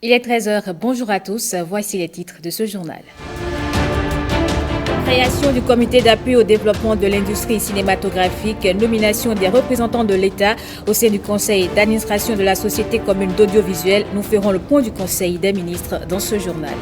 Il est 13 heures. Bonjour à tous. Voici les titres de ce journal. Création du comité d'appui au développement de l'industrie cinématographique, nomination des représentants de l'État au sein du conseil d'administration de la société commune d'audiovisuel. Nous ferons le point du conseil des ministres dans ce journal.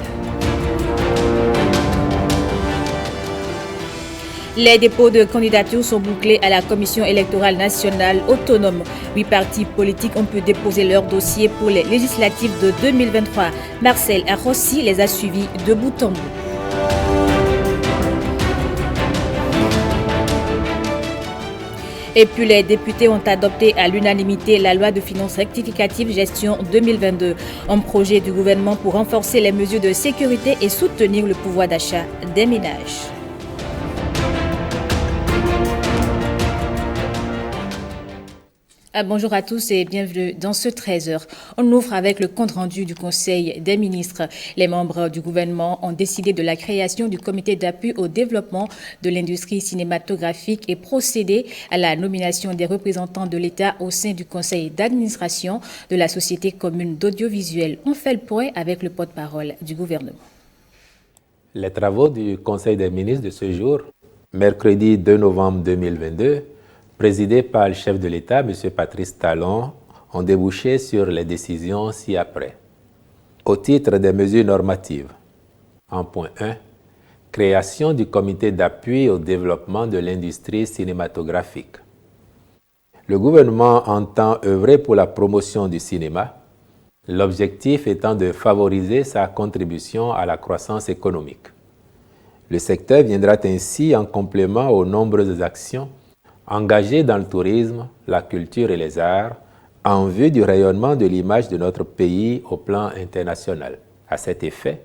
Les dépôts de candidatures sont bouclés à la Commission électorale nationale autonome. 8 partis politiques ont pu déposer leur dossier pour les législatives de 2023. Marcel Arrossi les a suivis de bout en bout. Et puis les députés ont adopté à l'unanimité la loi de finances rectificative gestion 2022, un projet du gouvernement pour renforcer les mesures de sécurité et soutenir le pouvoir d'achat des ménages. Bonjour à tous et bienvenue dans ce 13h. On ouvre avec le compte-rendu du Conseil des ministres. Les membres du gouvernement ont décidé de la création du comité d'appui au développement de l'industrie cinématographique et procédé à la nomination des représentants de l'État au sein du conseil d'administration de la société commune d'audiovisuel. On fait le point avec le porte-parole du gouvernement. Les travaux du Conseil des ministres de ce jour, mercredi 2 novembre 2022, présidés par le chef de l'État, M. Patrice Talon, ont débouché sur les décisions ci-après. Au titre des mesures normatives, en point 1, création du comité d'appui au développement de l'industrie cinématographique. Le gouvernement entend œuvrer pour la promotion du cinéma, l'objectif étant de favoriser sa contribution à la croissance économique. Le secteur viendra ainsi en complément aux nombreuses actions engagés dans le tourisme, la culture et les arts, en vue du rayonnement de l'image de notre pays au plan international. À cet effet,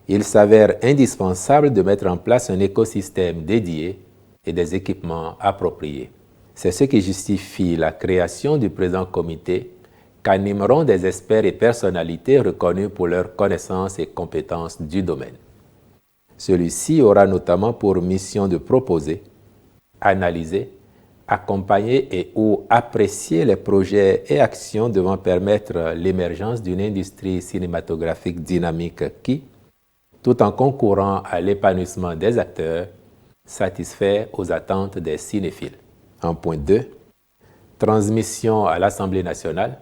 il s'avère indispensable de mettre en place un écosystème dédié et des équipements appropriés. C'est ce qui justifie la création du présent comité, qu'animeront des experts et personnalités reconnus pour leurs connaissances et compétences du domaine. Celui-ci aura notamment pour mission de proposer, analyser, accompagner et ou apprécier les projets et actions devant permettre l'émergence d'une industrie cinématographique dynamique qui, tout en concourant à l'épanouissement des acteurs, satisfait aux attentes des cinéphiles. En point 2, transmission à l'Assemblée nationale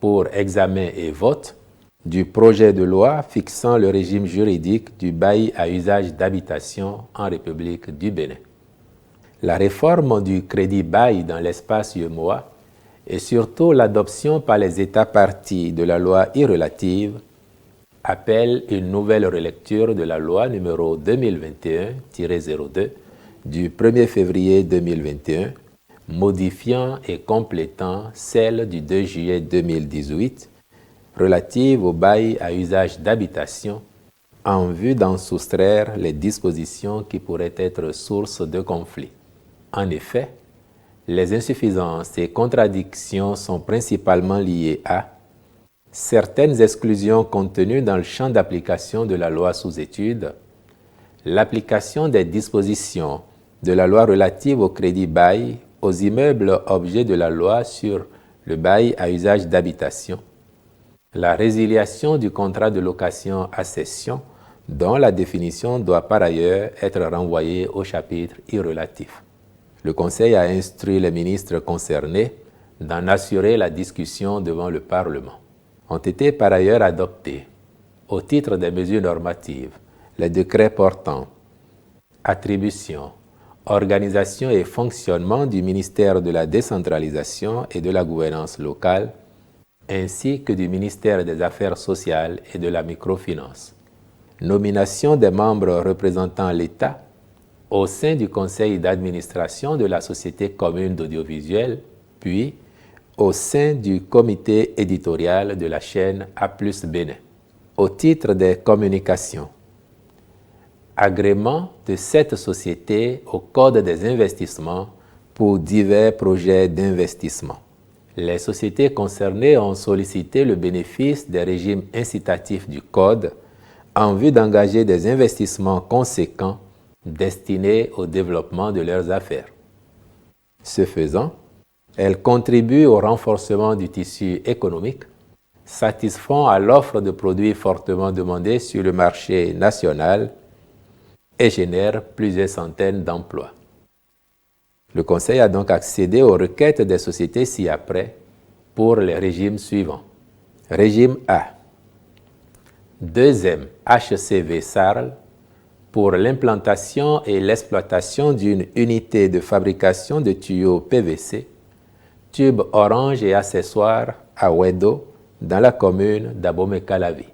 pour examen et vote du projet de loi fixant le régime juridique du bail à usage d'habitation en République du Bénin. La réforme du crédit bail dans l'espace UEMOA et surtout l'adoption par les États parties de la loi relative appellent une nouvelle relecture de la loi numéro 2021-02 du 1er février 2021, modifiant et complétant celle du 2 juillet 2018 relative au bail à usage d'habitation en vue d'en soustraire les dispositions qui pourraient être source de conflits. En effet, les insuffisances et contradictions sont principalement liées à certaines exclusions contenues dans le champ d'application de la loi sous étude, l'application des dispositions de la loi relative au crédit bail aux immeubles objets de la loi sur le bail à usage d'habitation, la résiliation du contrat de location à cession dont la définition doit par ailleurs être renvoyée au chapitre relatif. Le Conseil a instruit les ministres concernés d'en assurer la discussion devant le Parlement. Ont été par ailleurs adoptés, au titre des mesures normatives, les décrets portant attribution, organisation et fonctionnement du ministère de la décentralisation et de la gouvernance locale, ainsi que du ministère des Affaires sociales et de la microfinance. Nomination des membres représentant l'État au sein du conseil d'administration de la société commune d'audiovisuel, puis au sein du comité éditorial de la chaîne A+ Bénin. Au titre des communications, agrément de 7 sociétés au Code des investissements pour divers projets d'investissement. Les sociétés concernées ont sollicité le bénéfice des régimes incitatifs du Code en vue d'engager des investissements conséquents destinés au développement de leurs affaires. Ce faisant, elles contribuent au renforcement du tissu économique, satisfont à l'offre de produits fortement demandés sur le marché national et génèrent plusieurs centaines d'emplois. Le Conseil a donc accédé aux requêtes des sociétés ci-après pour les régimes suivants. Régime A. 2M HCV Sarl pour l'implantation et l'exploitation d'une unité de fabrication de tuyaux PVC, tubes orange et accessoires à Wedo, dans la commune d'Abomey-Calavi.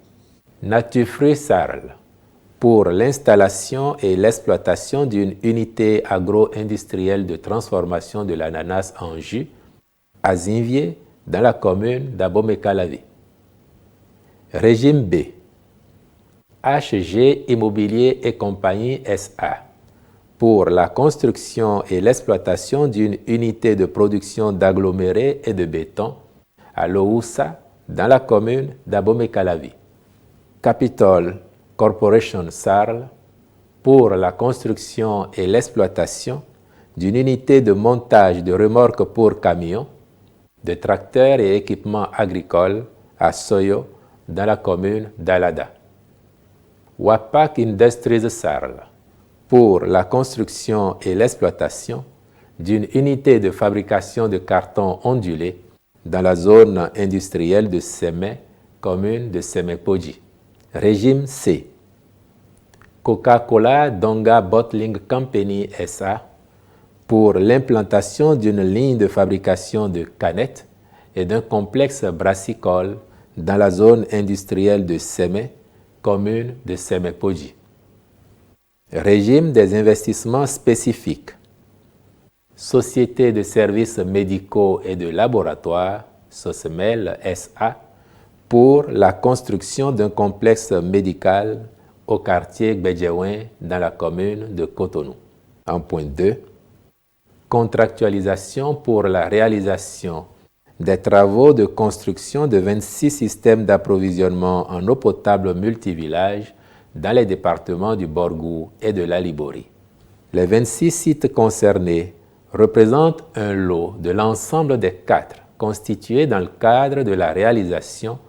Natufruit Sarl pour l'installation et l'exploitation d'une unité agro-industrielle de transformation de l'ananas en jus à Zinvier, dans la commune d'Abomey-Calavi. Régime B. HG Immobilier et Compagnie SA pour la construction et l'exploitation d'une unité de production d'agglomérés et de béton à Loussa, dans la commune d'Abomey-Calavi. Capitol Corporation Sarl pour la construction et l'exploitation d'une unité de montage de remorques pour camions, de tracteurs et équipements agricoles à Soyo, dans la commune d'Alada. Wapak Industries Sarl pour la construction et l'exploitation d'une unité de fabrication de carton ondulé dans la zone industrielle de Sémé, commune de Sémé-Podji. Régime C. Coca-Cola Donga Bottling Company SA pour l'implantation d'une ligne de fabrication de canettes et d'un complexe brassicole dans la zone industrielle de Sémé, commune de Sémé-Podji. Régime des investissements spécifiques. Société de services médicaux et de laboratoires, SOSMEL SA, pour la construction d'un complexe médical au quartier Gbedjewen dans la commune de Cotonou. En point 2, contractualisation pour la réalisation des travaux de construction de 26 systèmes d'approvisionnement en eau potable multivillage dans les départements du Borgou et de la Libori. Les 26 sites concernés représentent un lot de l'ensemble des 4 constitués dans le cadre de la réalisation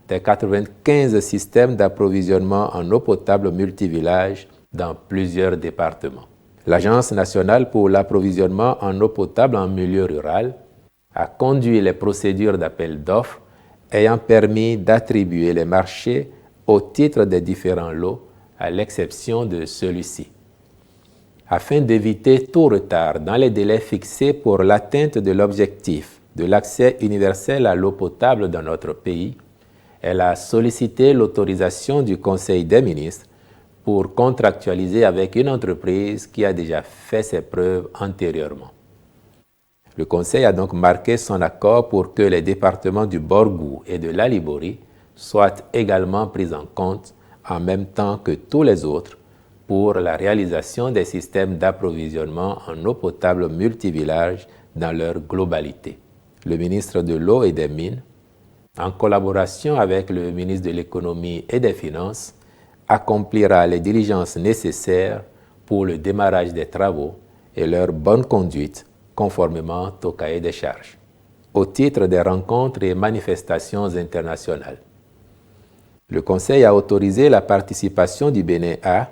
des 95 systèmes d'approvisionnement en eau potable multivillage dans plusieurs départements. L'Agence nationale pour l'approvisionnement en eau potable en milieu rural a conduit les procédures d'appel d'offres ayant permis d'attribuer les marchés au titre des différents lots, à l'exception de celui-ci. Afin d'éviter tout retard dans les délais fixés pour l'atteinte de l'objectif de l'accès universel à l'eau potable dans notre pays, elle a sollicité l'autorisation du Conseil des ministres pour contractualiser avec une entreprise qui a déjà fait ses preuves antérieurement. Le Conseil a donc marqué son accord pour que les départements du Borgou et de la Libori soient également pris en compte en même temps que tous les autres pour la réalisation des systèmes d'approvisionnement en eau potable multivillage dans leur globalité. Le ministre de l'Eau et des Mines, en collaboration avec le ministre de l'Économie et des Finances, accomplira les diligences nécessaires pour le démarrage des travaux et leur bonne conduite conformément au cahier des charges, au titre des rencontres et manifestations internationales. Le Conseil a autorisé la participation du Bénin à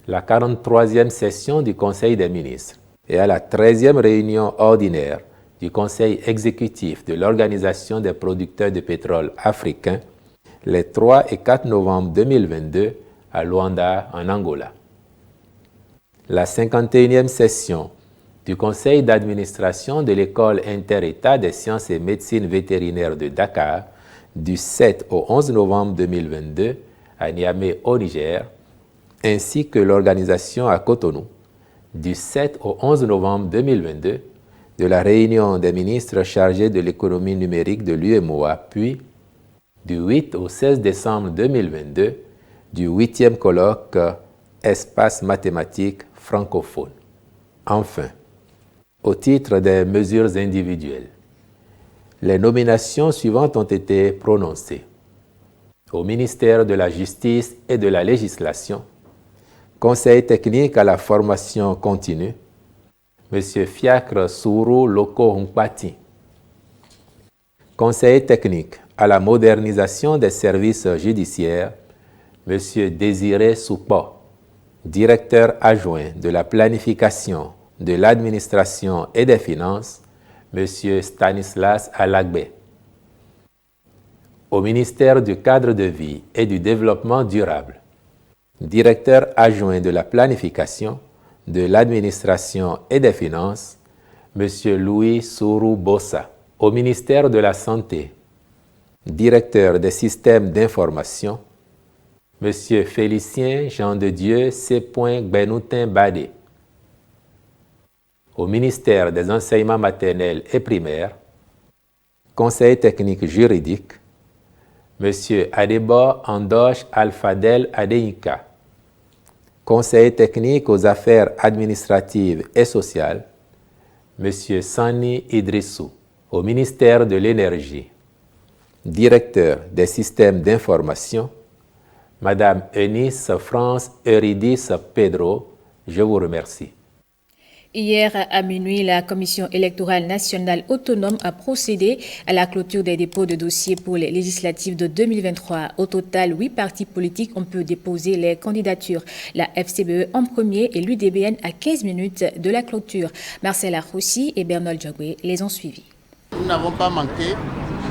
la 43e session du Conseil des ministres et à la 13e réunion ordinaire du Conseil exécutif de l'Organisation des producteurs de pétrole africains les 3 et 4 novembre 2022 à Luanda, en Angola. La 51e session du Conseil d'administration de l'École inter-État des sciences et médecine vétérinaire de Dakar du 7 au 11 novembre 2022 à Niamey au Niger, ainsi que l'organisation à Cotonou du 7 au 11 novembre 2022 de la réunion des ministres chargés de l'économie numérique de l'UEMOA, puis du 8 au 16 décembre 2022 du 8e colloque Espace mathématique francophone. Enfin, au titre des mesures individuelles, les nominations suivantes ont été prononcées. Au ministère de la Justice et de la Législation, Conseil technique à la formation continue, M. Fiacre Sourou Loko Humpati. Conseil technique à la modernisation des services judiciaires, M. Désiré Soupo, directeur adjoint de la planification, de l'administration et des finances, M. Stanislas Alagbe. Au ministère du Cadre de vie et du Développement durable, directeur adjoint de la planification, de l'administration et des finances, M. Louis Sourou Bossa. Au ministère de la Santé, directeur des systèmes d'information, M. Félicien Jean de Dieu C. Benoutin Badé. Au ministère des Enseignements maternels et primaires, conseil technique juridique, M. Adebo Andoche Alfadel Adeyinka. Conseil technique aux affaires administratives et sociales, M. Sani Idrissou. Au ministère de l'Énergie, directeur des systèmes d'information, Madame Eunice France Eurydice Pedro, je vous remercie. Hier à minuit, la Commission électorale nationale autonome a procédé à la clôture des dépôts de dossiers pour les législatives de 2023. Au total, 8 partis politiques ont pu déposer les candidatures. La FCBE en premier et l'UDBN à 15 minutes de la clôture. Marcel Arrossi et Bernol Djogwe les ont suivis. Nous n'avons pas manqué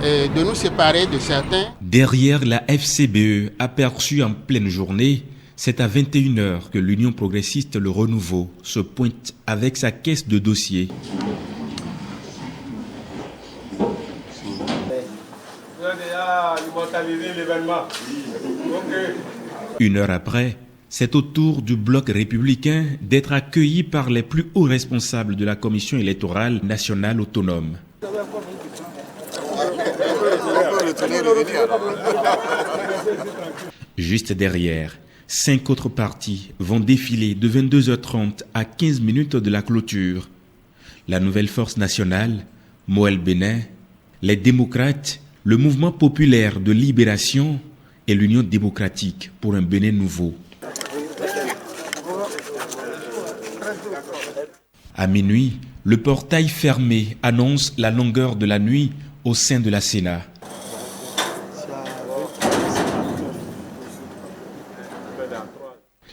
de nous séparer de certains. Derrière la FCBE, aperçue en pleine journée, c'est à 21h que l'Union progressiste Le Renouveau se pointe avec sa caisse de dossiers. Une heure après, c'est au tour du bloc républicain d'être accueilli par les plus hauts responsables de la Commission électorale nationale autonome. Juste derrière, 5 autres partis vont défiler de 22h30 à 15 minutes de la clôture. La Nouvelle Force Nationale, Moël Bénin, les démocrates, le Mouvement populaire de libération et l'Union démocratique pour un Bénin nouveau. À minuit, le portail fermé annonce la longueur de la nuit au sein de la Sénat.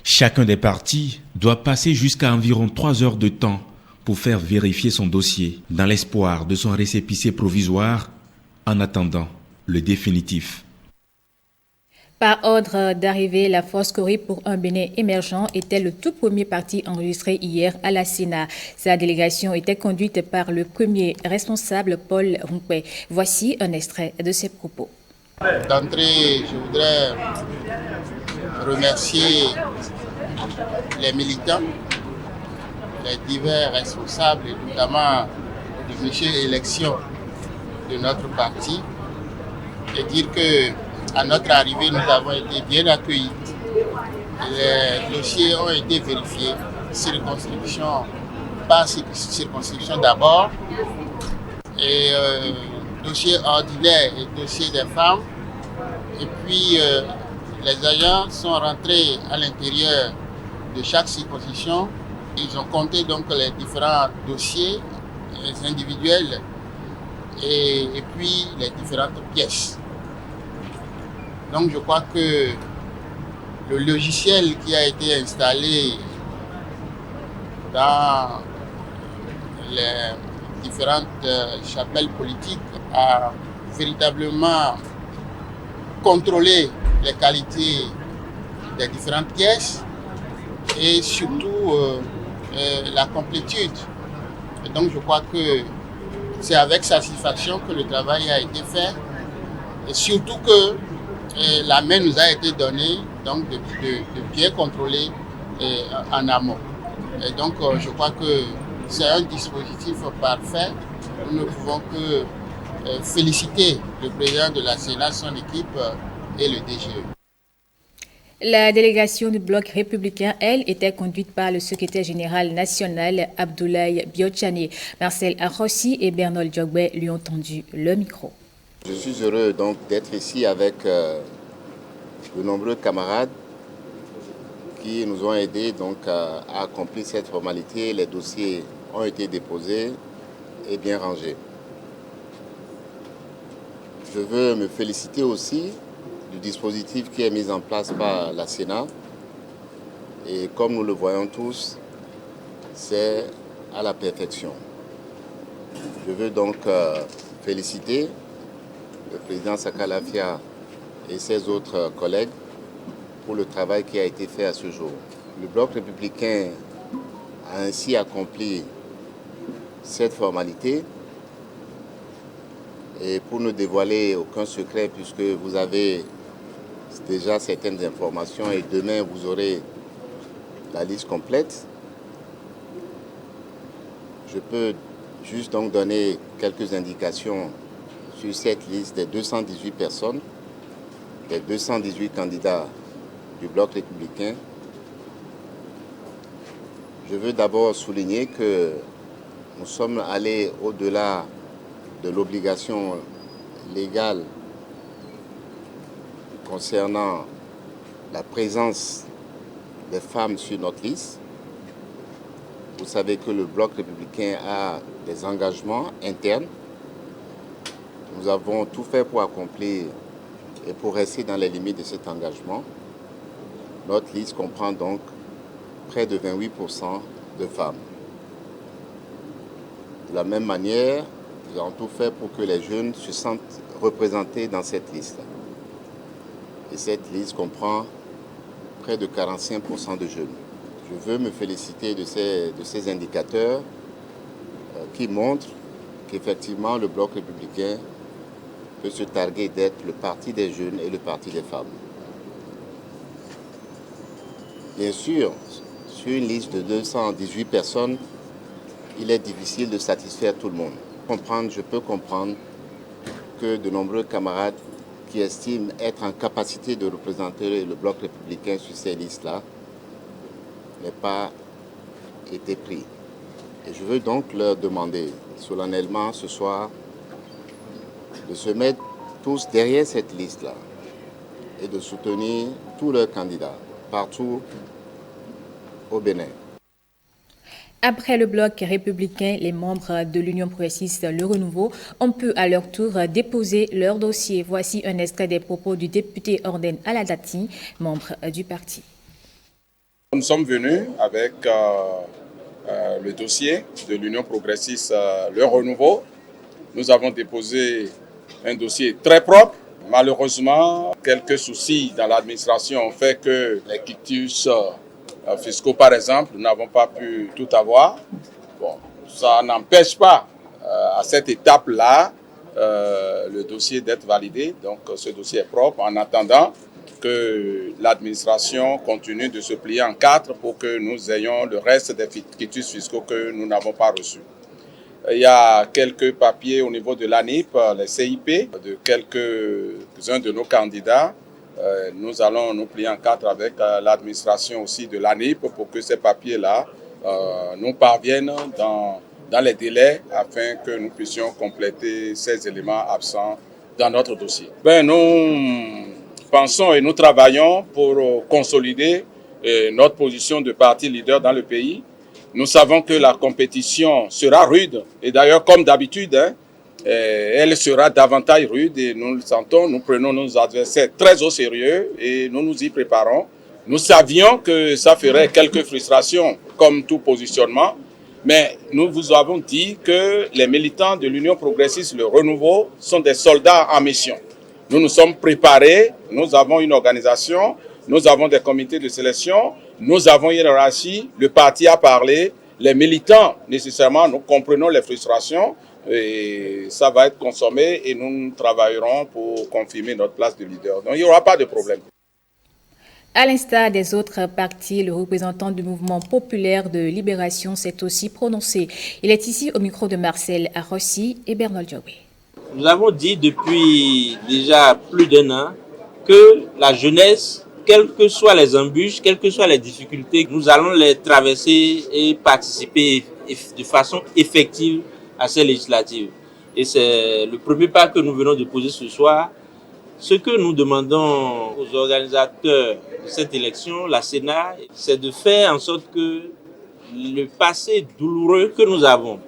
Chacun des partis doit passer jusqu'à environ 3 heures de temps pour faire vérifier son dossier, dans l'espoir de son récépissé provisoire, en attendant le définitif. Par ordre d'arrivée, la Force Cori pour un Bénin émergent était le tout premier parti enregistré hier à la Sénat. Sa délégation était conduite par le premier responsable, Paul Rumpé. Voici un extrait de ses propos. D'entrée, je voudrais remercier les militants, les divers responsables, notamment du fichier élection de notre parti, et dire que à notre arrivée, nous avons été bien accueillis. Les dossiers ont été vérifiés, circonscription par circonscription d'abord, et dossier ordinaire et dossier des femmes. Et puis les agents sont rentrés à l'intérieur de chaque circonscription. Ils ont compté donc les différents dossiers, les individuels et puis les différentes pièces. Donc je crois que le logiciel qui a été installé dans les différentes chapelles politiques a véritablement contrôlé les qualités des différentes pièces et surtout la complétude. Et donc je crois que c'est avec satisfaction que le travail a été fait et surtout que la main nous a été donnée donc de bien contrôler en amont. Et donc je crois que c'est un dispositif parfait. Nous ne pouvons que féliciter le président de la Sénat, son équipe et le DGE. La délégation du bloc républicain, elle, était conduite par le secrétaire général national Abdoulaye Biotchane. Marcel Arrossi et Bernol Djogwe lui ont tendu le micro. Je suis heureux donc d'être ici avec de nombreux camarades qui nous ont aidés donc à accomplir cette formalité. Les dossiers ont été déposés et bien rangés. Je veux me féliciter aussi du dispositif qui est mis en place par la Sénat. Et comme nous le voyons tous, c'est à la perfection. Je veux donc féliciter le président Sakalafia et ses autres collègues pour le travail qui a été fait à ce jour. Le Bloc républicain a ainsi accompli cette formalité. Et pour ne dévoiler aucun secret, puisque vous avez déjà certaines informations et demain vous aurez la liste complète, je peux juste donc donner quelques indications sur cette liste des 218 personnes, des 218 candidats du Bloc républicain. Je veux d'abord souligner que nous sommes allés au-delà de l'obligation légale concernant la présence des femmes sur notre liste. Vous savez que le Bloc républicain a des engagements internes. Nous avons tout fait pour accomplir et pour rester dans les limites de cet engagement. Notre liste comprend donc près de 28% de femmes. De la même manière, nous avons tout fait pour que les jeunes se sentent représentés dans cette liste. Et cette liste comprend près de 45% de jeunes. Je veux me féliciter de ces indicateurs qui montrent qu'effectivement le Bloc républicain peut se targuer d'être le parti des jeunes et le parti des femmes. Bien sûr, sur une liste de 218 personnes, il est difficile de satisfaire tout le monde. Je peux comprendre que de nombreux camarades qui estiment être en capacité de représenter le Bloc républicain sur ces listes-là n'aient pas été pris. Et je veux donc leur demander solennellement ce soir de se mettre tous derrière cette liste-là et de soutenir tous leurs candidats partout au Bénin. Après le Bloc républicain, les membres de l'Union progressiste Le Renouveau ont pu à leur tour déposer leur dossier. Voici un extrait des propos du député Orden Aladati, membre du parti. Nous sommes venus avec le dossier de l'Union progressiste Le Renouveau. Nous avons déposé un dossier très propre. Malheureusement, quelques soucis dans l'administration ont fait que les quitus fiscaux, par exemple, nous n'avons pas pu tout avoir. Bon, ça n'empêche pas à cette étape-là le dossier d'être validé. Donc ce dossier est propre en attendant que l'administration continue de se plier en quatre pour que nous ayons le reste des quitus fiscaux que nous n'avons pas reçus. Il y a quelques papiers au niveau de l'ANIP, les CIP, de quelques-uns de nos candidats. Nous allons nous plier en quatre avec l'administration aussi de l'ANIP pour que ces papiers-là nous parviennent dans les délais afin que nous puissions compléter ces éléments absents dans notre dossier. Nous pensons et nous travaillons pour consolider notre position de parti leader dans le pays. Nous savons que la compétition sera rude et d'ailleurs comme d'habitude, elle sera davantage rude et nous le sentons, nous prenons nos adversaires très au sérieux et nous nous y préparons. Nous savions que ça ferait quelques frustrations comme tout positionnement, mais nous vous avons dit que les militants de l'Union progressiste Le Renouveau sont des soldats en mission. Nous nous sommes préparés, nous avons une organisation, nous avons des comités de sélection, nous avons une hiérarchie, le parti a parlé, les militants, nécessairement, nous comprenons les frustrations et ça va être consommé et nous travaillerons pour confirmer notre place de leader. Donc il n'y aura pas de problème. À l'instar des autres partis, le représentant du mouvement populaire de libération s'est aussi prononcé. Il est ici au micro de Marcel Arrossi et Bernard Diobé. Nous avons dit depuis déjà plus d'un an que la jeunesse, quelles que soient les embûches, quelles que soient les difficultés, nous allons les traverser et participer de façon effective à ces législatives. Et c'est le premier pas que nous venons de poser ce soir. Ce que nous demandons aux organisateurs de cette élection, la Sénat, c'est de faire en sorte que le passé douloureux que nous avons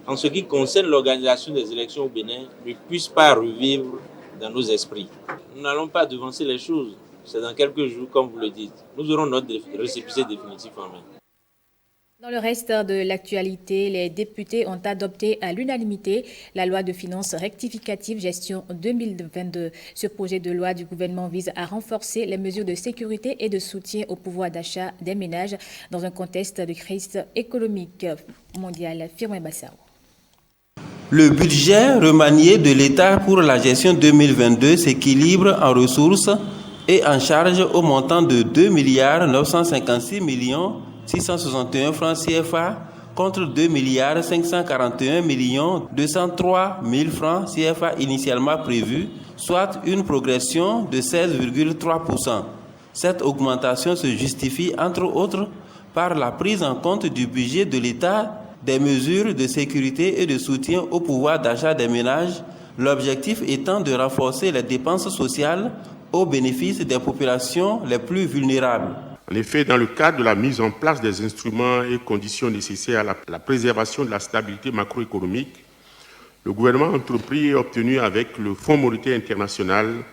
en ce qui concerne l'organisation des élections au Bénin ne puisse pas revivre dans nos esprits. Nous n'allons pas devancer les choses. C'est dans quelques jours, comme vous le dites. Nous aurons notre récépissé définitif en main. Dans le reste de l'actualité, les députés ont adopté à l'unanimité la loi de finances rectificative gestion 2022. Ce projet de loi du gouvernement vise à renforcer les mesures de sécurité et de soutien au pouvoir d'achat des ménages dans un contexte de crise économique mondiale. Firmin Bassao. Le budget remanié de l'État pour la gestion 2022 s'équilibre en ressources et en charges au montant de 2 956 661 francs CFA contre 2 541 203 000 francs CFA initialement prévus, soit une progression de 16,3%. Cette augmentation se justifie entre autres par la prise en compte du budget de l'État des mesures de sécurité et de soutien au pouvoir d'achat des ménages, l'objectif étant de renforcer les dépenses sociales au bénéfice des populations les plus vulnérables. En effet, dans le cadre de la mise en place des instruments et conditions nécessaires à la préservation de la stabilité macroéconomique, le gouvernement a entrepris et obtenu avec le Fonds monétaire international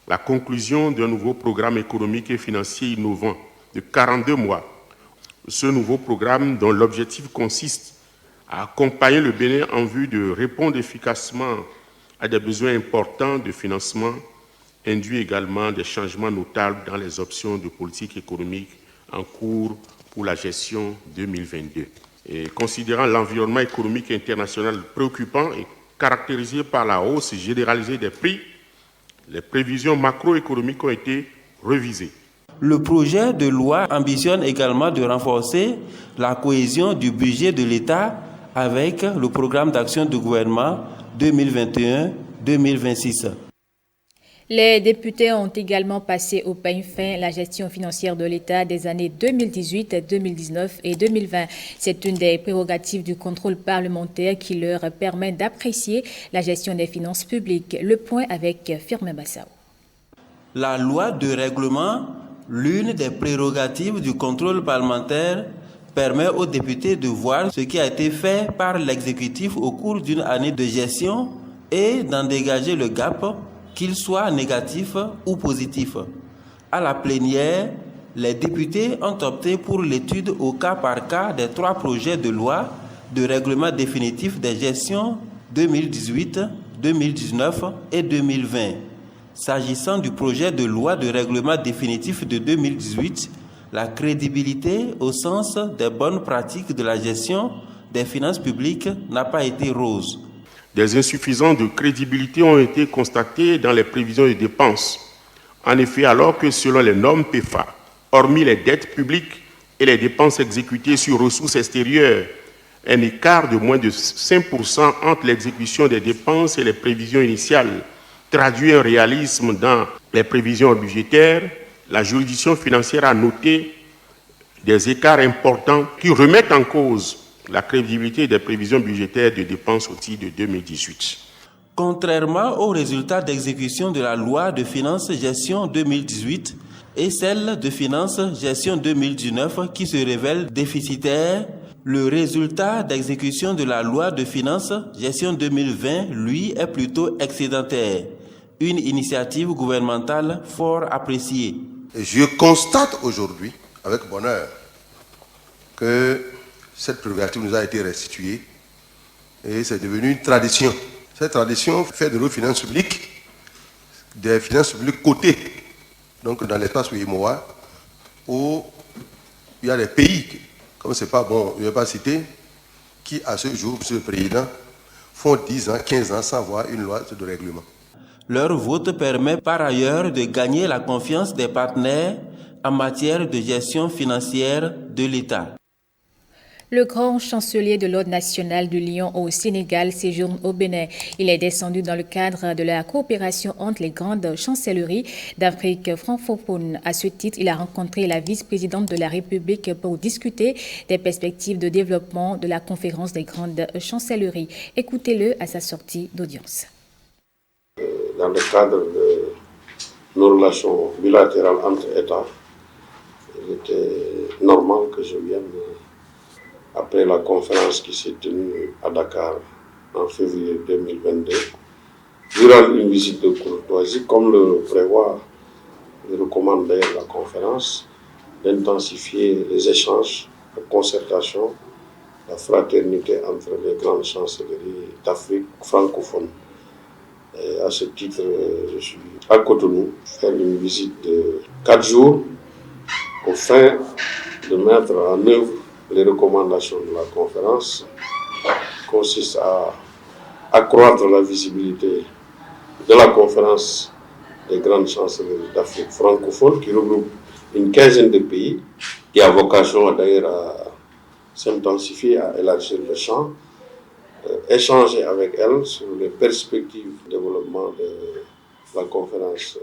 la conclusion d'un nouveau programme économique et financier innovant de 42 mois. Ce nouveau programme, dont l'objectif consiste à accompagner le Bénin en vue de répondre efficacement à des besoins importants de financement, induit également des changements notables dans les options de politique économique en cours pour la gestion 2022. Et considérant l'environnement économique international préoccupant et caractérisé par la hausse généralisée des prix, les prévisions macroéconomiques ont été révisées. Le projet de loi ambitionne également de renforcer la cohésion du budget de l'État avec le programme d'action du gouvernement 2021-2026. Les députés ont également passé au peigne fin la gestion financière de l'État des années 2018, 2019 et 2020. C'est une des prérogatives du contrôle parlementaire qui leur permet d'apprécier la gestion des finances publiques. Le point avec Firmin Bassao. La loi de règlement, l'une des prérogatives du contrôle parlementaire, permet aux députés de voir ce qui a été fait par l'exécutif au cours d'une année de gestion et d'en dégager le gap, qu'il soit négatif ou positif. À la plénière, les députés ont opté pour l'étude au cas par cas des 3 projets de loi de règlement définitif des gestions 2018, 2019 et 2020. S'agissant du projet de loi de règlement définitif de 2018, la crédibilité au sens des bonnes pratiques de la gestion des finances publiques n'a pas été rose. Des insuffisances de crédibilité ont été constatées dans les prévisions de dépenses. En effet, alors que selon les normes PEFA, hormis les dettes publiques et les dépenses exécutées sur ressources extérieures, un écart de moins de 5% entre l'exécution des dépenses et les prévisions initiales traduit un réalisme dans les prévisions budgétaires, la juridiction financière a noté des écarts importants qui remettent en cause la crédibilité des prévisions budgétaires de dépenses au titre de 2018. Contrairement aux résultats d'exécution de la loi de finances gestion 2018 et celle de finances gestion 2019 qui se révèlent déficitaires, le résultat d'exécution de la loi de finances gestion 2020, lui, est plutôt excédentaire. Une initiative gouvernementale fort appréciée. Je constate aujourd'hui, avec bonheur, que cette prérogative nous a été restituée et c'est devenu une tradition. Cette tradition fait de nos finances publiques des finances publiques cotées, donc dans l'espace UEMOA, où il y a des pays, comme c'est pas bon, je ne vais pas citer, qui à ce jour, Monsieur le Président, font 10 ans, 15 ans sans voir une loi de règlement. Leur vote permet par ailleurs de gagner la confiance des partenaires en matière de gestion financière de l'État. Le grand chancelier de l'Ordre national du Lion au Sénégal séjourne au Bénin. Il est descendu dans le cadre de la coopération entre les grandes chancelleries d'Afrique francophone. À ce titre, il a rencontré la vice-présidente de la République pour discuter des perspectives de développement de la conférence des grandes chancelleries. Écoutez-le à sa sortie d'audience. Dans le cadre de nos relations bilatérales entre États, il était normal que je vienne après la conférence qui s'est tenue à Dakar en février 2022 durant une visite de courtoisie, comme le prévoit et recommande d'ailleurs la conférence, d'intensifier les échanges, la concertation, la fraternité entre les grandes chancelleries d'Afrique francophone. Et à ce titre, je suis à Cotonou, faire une visite de 4 jours au fin de mettre en œuvre les recommandations de la conférence, qui consiste à accroître la visibilité de la conférence des grandes chancelleries d'Afrique francophone, qui regroupe une quinzaine de pays, qui a vocation d'ailleurs à s'intensifier, à élargir le champ, échanger avec elle sur les perspectives de développement de la conférence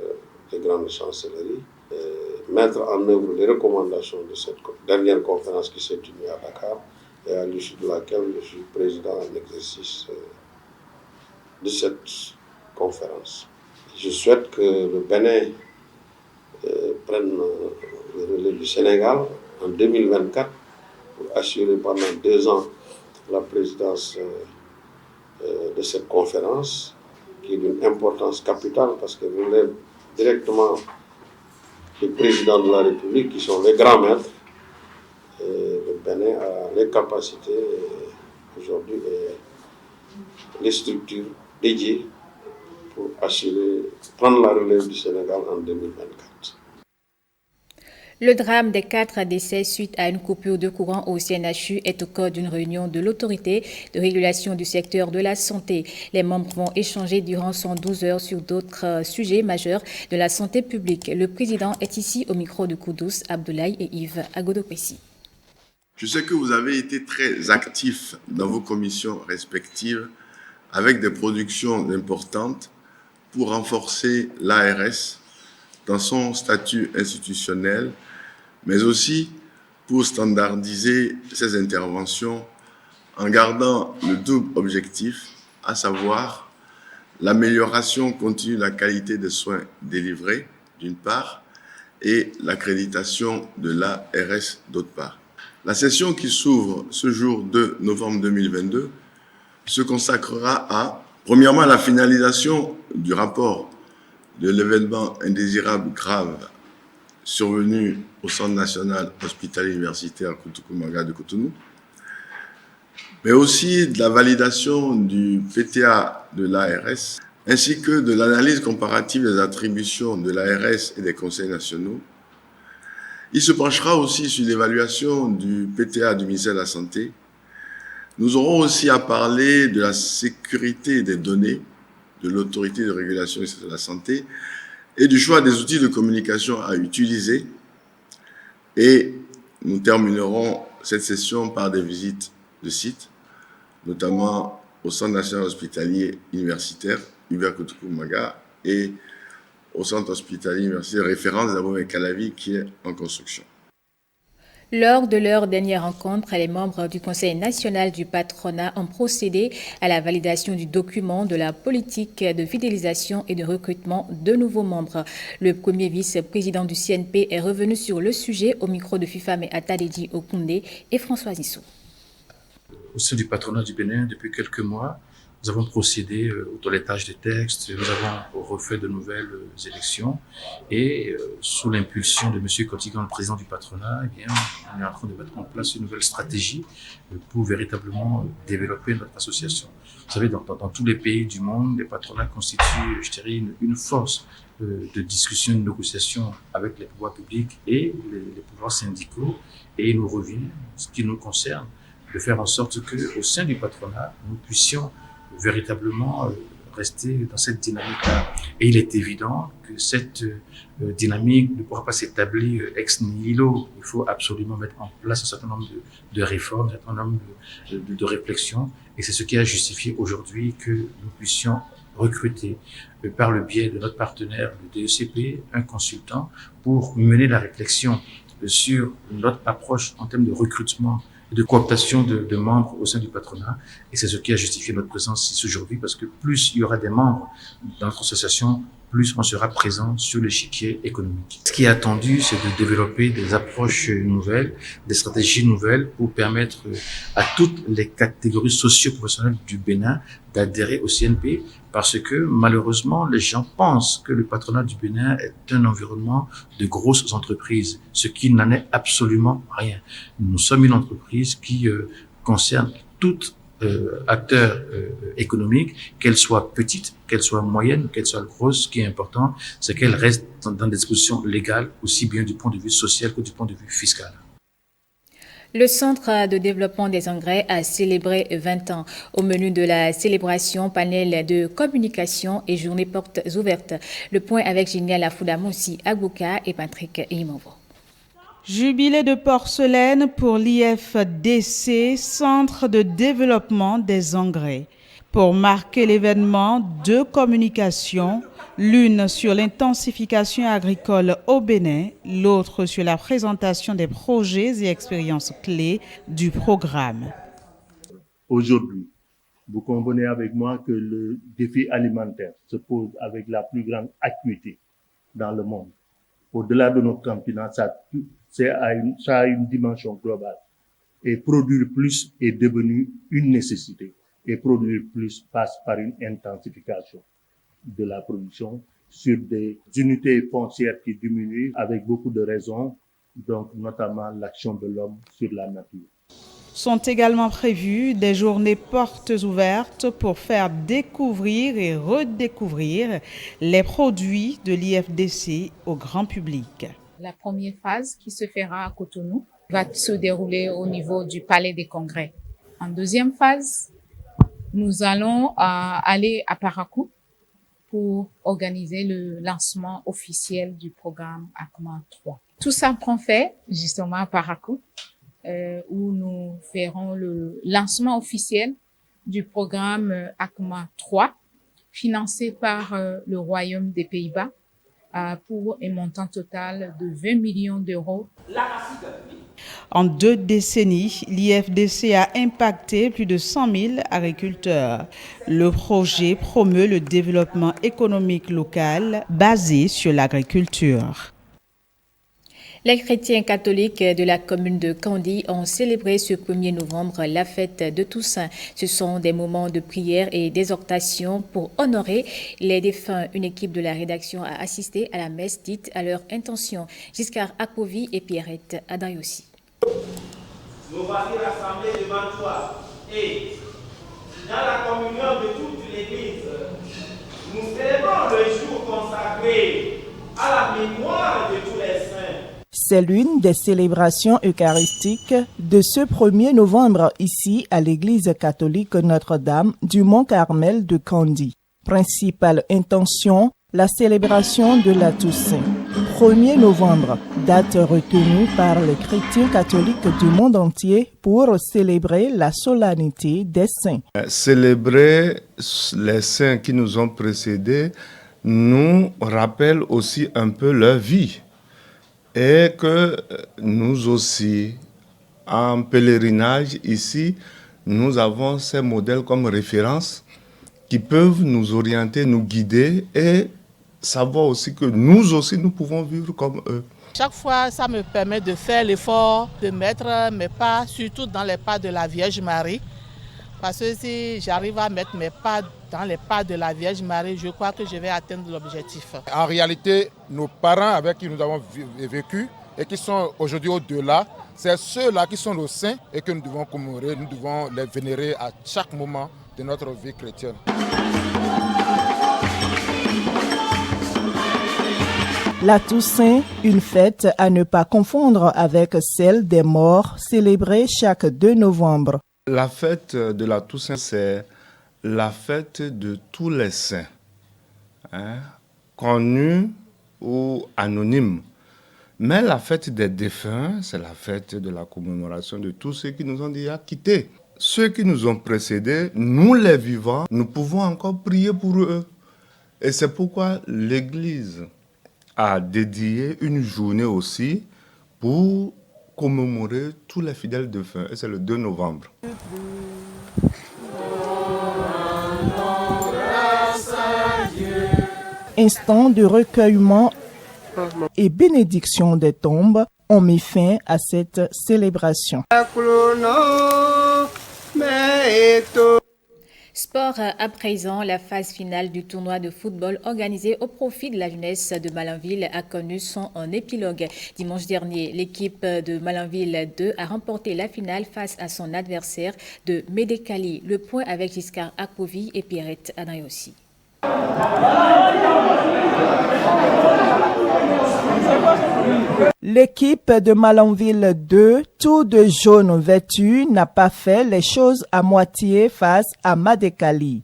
des grandes chancelleries, mettre en œuvre les recommandations de cette dernière conférence qui s'est tenue à Dakar et à l'issue de laquelle je suis président en exercice de cette conférence. Je souhaite que le Bénin prenne le relais du Sénégal en 2024 pour assurer pendant 2 ans la présidence de cette conférence, qui est d'une importance capitale parce qu'elle relève directement des présidents de la République qui sont les grands maîtres. Et le Bénin a les capacités aujourd'hui et les structures dédiées pour prendre la relève du Sénégal en 2024. Le drame des 4 décès suite à une coupure de courant au CNHU est au cœur d'une réunion de l'autorité de régulation du secteur de la santé. Les membres vont échanger durant 112 heures sur d'autres sujets majeurs de la santé publique. Le président est ici au micro de Koudous, Abdoulaye et Yves Agodopessi. Je sais que vous avez été très actifs dans vos commissions respectives avec des productions importantes pour renforcer l'ARS dans son statut institutionnel, mais aussi pour standardiser ses interventions en gardant le double objectif, à savoir l'amélioration continue de la qualité des soins délivrés, d'une part, et l'accréditation de l'ARS, d'autre part. La session qui s'ouvre ce jour 2 novembre 2022 se consacrera à, premièrement, la finalisation du rapport de l'événement indésirable grave survenu au Centre national hospitalier universitaire Koutoukou-Maga de Cotonou, mais aussi de la validation du PTA de l'ARS, ainsi que de l'analyse comparative des attributions de l'ARS et des conseils nationaux. Il se penchera aussi sur l'évaluation du PTA du ministère de la Santé. Nous aurons aussi à parler de la sécurité des données de l'autorité de régulation de la santé et du choix des outils de communication à utiliser. Et nous terminerons cette session par des visites de sites, notamment au Centre national hospitalier universitaire Hubert Koutoukou-Maga et au Centre hospitalier universitaire référence d'Abomey Calavi qui est en construction. Lors de leur dernière rencontre, les membres du Conseil national du patronat ont procédé à la validation du document de la politique de fidélisation et de recrutement de nouveaux membres. Le premier vice-président du CNP est revenu sur le sujet au micro de Fifame Atadedi Okoundé et François Issou. Au sein du patronat du Bénin, depuis quelques mois, nous avons procédé au toilettage des textes, nous avons refait de nouvelles élections et sous l'impulsion de M. Kotigan, le président du patronat, eh bien, on est en train de mettre en place une nouvelle stratégie pour véritablement développer notre association. Vous savez, dans tous les pays du monde, les patronats constituent, je dirais, une force de discussion, de négociation avec les pouvoirs publics et les pouvoirs syndicaux, et il nous revient, ce qui nous concerne, de faire en sorte qu'au sein du patronat, nous puissions véritablement rester dans cette dynamique-là. Et il est évident que cette dynamique ne pourra pas s'établir ex nihilo. Il faut absolument mettre en place un certain nombre de réformes, un certain nombre de réflexions. Et c'est ce qui a justifié aujourd'hui que nous puissions recruter par le biais de notre partenaire, le DECP, un consultant pour mener la réflexion sur notre approche en termes de recrutement de cooptation de membres au sein du patronat. Et c'est ce qui a justifié notre présence ici aujourd'hui, parce que plus il y aura des membres dans notre association, plus on sera présent sur l'échiquier économique. Ce qui est attendu, c'est de développer des approches nouvelles, des stratégies nouvelles pour permettre à toutes les catégories socio-professionnelles du Bénin d'adhérer au CNP, parce que malheureusement, les gens pensent que le patronat du Bénin est un environnement de grosses entreprises, ce qui n'en est absolument rien. Nous sommes une entreprise qui concerne toute acteurs économiques, qu'elles soient petites, qu'elles soient moyennes, qu'elles soient grosses. Ce qui est important, c'est qu'elles restent dans des dispositions légales, aussi bien du point de vue social que du point de vue fiscal. Le Centre de développement des engrais a célébré 20 ans. Au menu de la célébration, panel de communication et journée portes ouvertes. Le point avec Génial Afoudamoussi Agouka et Patrick Imovo. Jubilé de porcelaine pour l'IFDC, Centre de développement des engrais. Pour marquer l'événement, 2 communications, l'une sur l'intensification agricole au Bénin, l'autre sur la présentation des projets et expériences clés du programme. Aujourd'hui, vous convenez avec moi que le défi alimentaire se pose avec la plus grande acuité dans le monde. Au-delà de notre continent, ça a une dimension globale. Et produire plus est devenu une nécessité. Et produire plus passe par une intensification de la production sur des unités foncières qui diminuent avec beaucoup de raisons, donc notamment l'action de l'homme sur la nature. Sont également prévues des journées portes ouvertes pour faire découvrir et redécouvrir les produits de l'IFDC au grand public. La première phase qui se fera à Cotonou va se dérouler au niveau du Palais des Congrès. En deuxième phase, nous allons aller à Parakou pour organiser le lancement officiel du programme ACMA 3. Tout ça prend fait justement à Parakou, où nous ferons le lancement officiel du programme ACMA 3, financé par le Royaume des Pays-Bas, pour un montant total de 20 millions d'euros. En 2 décennies, l'IFDC a impacté plus de 100 000 agriculteurs. Le projet promeut le développement économique local basé sur l'agriculture. Les chrétiens catholiques de la commune de Kandy ont célébré ce 1er novembre la fête de Toussaint. Ce sont des moments de prière et d'exhortation pour honorer les défunts. Une équipe de la rédaction a assisté à la messe dite à leur intention. Giscard Akovi et Pierrette Adayossi. Nous voici rassemblés devant toi et dans la communion de toute l'Église, nous célébrons le jour consacré à la mémoire de tous les saints. C'est l'une des célébrations eucharistiques de ce 1er novembre ici à l'église catholique Notre-Dame du Mont-Carmel de Kandy. Principale intention, la célébration de la Toussaint. 1er novembre, date retenue par les chrétiens catholiques du monde entier pour célébrer la solennité des saints. Célébrer les saints qui nous ont précédés nous rappelle aussi un peu leur vie. Et que nous aussi, en pèlerinage ici, nous avons ces modèles comme référence qui peuvent nous orienter, nous guider et savoir aussi que nous aussi, nous pouvons vivre comme eux. Chaque fois, ça me permet de faire l'effort de mettre mes pas, surtout dans les pas de la Vierge Marie. Parce que si j'arrive à mettre mes pas dans les pas de la Vierge Marie, je crois que je vais atteindre l'objectif. En réalité, nos parents avec qui nous avons vécu et qui sont aujourd'hui au-delà, c'est ceux-là qui sont nos saints et que nous devons commémorer, nous devons les vénérer à chaque moment de notre vie chrétienne. La Toussaint, une fête à ne pas confondre avec celle des morts célébrée chaque 2 novembre. La fête de la Toussaint, c'est la fête de tous les saints, connus ou anonymes. Mais la fête des défunts, c'est la fête de la commémoration de tous ceux qui nous ont déjà quittés. Ceux qui nous ont précédés, nous les vivants, nous pouvons encore prier pour eux. Et c'est pourquoi l'Église a dédié une journée aussi pour commémorer tous les fidèles défunts. Et c'est le 2 novembre. Instant de recueillement et bénédiction des tombes ont mis fin à cette célébration. Sport à présent, la phase finale du tournoi de football organisé au profit de la jeunesse de Malanville a connu son épilogue. Dimanche dernier, l'équipe de Malanville 2 a remporté la finale face à son adversaire de Médécali. Le point avec Giscard Akpovi et Pierrette Anayossi. L'équipe de Malanville 2, tout de jaune vêtu, n'a pas fait les choses à moitié face à Madekali.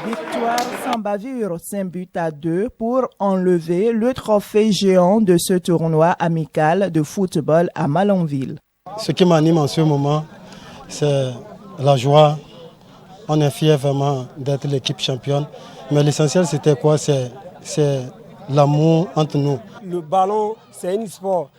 Victoire sans bavure, 5 buts à 2 pour enlever le trophée géant de ce tournoi amical de football à Malanville. Ce qui m'anime en ce moment, c'est la joie. On est fiers vraiment d'être l'équipe championne. Mais l'essentiel, c'était quoi? C'est l'amour entre nous. Le ballon, c'est un sport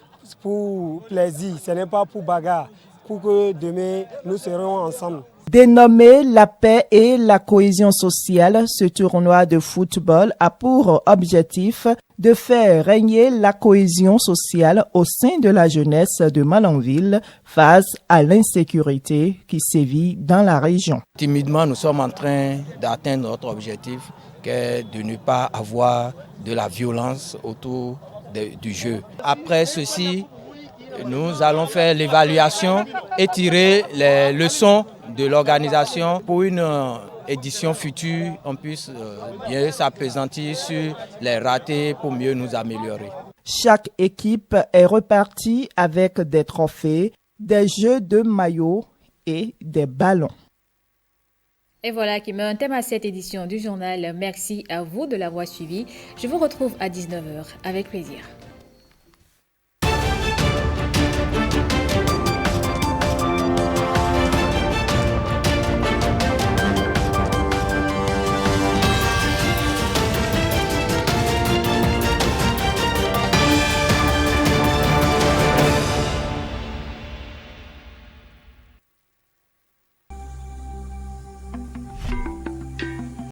pour plaisir. Ce n'est pas pour bagarre. Pour que demain, nous serons ensemble. Dénommé la paix et la cohésion sociale, ce tournoi de football a pour objectif de faire régner la cohésion sociale au sein de la jeunesse de Malanville face à l'insécurité qui sévit dans la région. Timidement, nous sommes en train d'atteindre notre objectif, qui est de ne pas avoir de la violence autour du jeu. Après ceci, nous allons faire l'évaluation et tirer les leçons de l'organisation pour une édition future, on puisse bien s'appesantir sur les ratés pour mieux nous améliorer. Chaque équipe est repartie avec des trophées, des jeux de maillots et des ballons. Et voilà qui met un thème à cette édition du journal. Merci à vous de l'avoir suivi. Je vous retrouve à 19h avec plaisir.